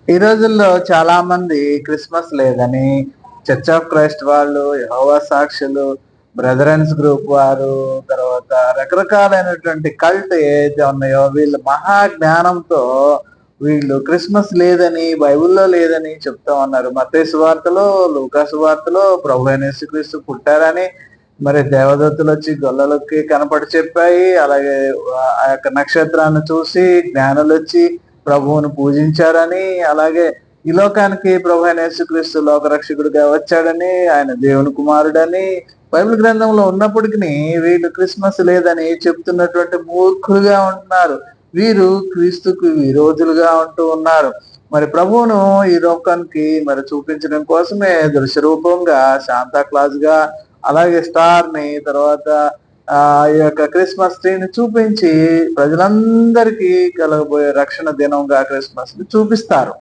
ఈ రోజుల్లో చాలా మంది క్రిస్మస్ లేదని, చర్చ్ ఆఫ్ క్రైస్ట్ వాళ్ళు, యెహోవా సాక్షులు, బ్రదరన్స్ గ్రూప్ వారు, తర్వాత రకరకాలైనటువంటి కల్ట్ ఏదైతే ఉన్నాయో వీళ్ళు మహా జ్ఞానంతో వీళ్ళు క్రిస్మస్ లేదని, బైబిల్‌లో లేదని చెప్తా ఉన్నారు. మత్తయి సువార్తలో, లూకా సువార్తలో ప్రభువైన యేసుక్రీస్తు పుట్టారని, మరి దేవదూతలొచ్చి గొల్లలకి కనపడి చెప్పాయి. అలాగే ఆ యొక్క నక్షత్రాన్ని చూసి జ్ఞానులొచ్చి ప్రభువును పూజించారని, అలాగే ఈ లోకానికి ప్రభువైన యేసుక్రీస్తు లోకరక్షకుడిగా వచ్చాడని, ఆయన దేవుని కుమారుడని బైబిల్ గ్రంథంలో ఉన్నప్పటికిని వీళ్ళు క్రిస్మస్ లేదని చెప్తున్నటువంటి మూర్ఖులుగా ఉంటున్నారు. వీరు క్రీస్తుకు విరోధులుగా ఉంటూ ఉన్నారు. మరి ప్రభువును ఈ లోకానికి మరి చూపించడం కోసమే దృశ్య రూపంగా శాంతా క్లాస్‌గా అలాగే స్టార్‌ని తర్వాత ఈ యొక్క క్రిస్మస్ ట్రీని చూపించి ప్రజలందరికీ కలగబోయే రక్షణ దినంగా క్రిస్మస్‌ని చూపిస్తారు.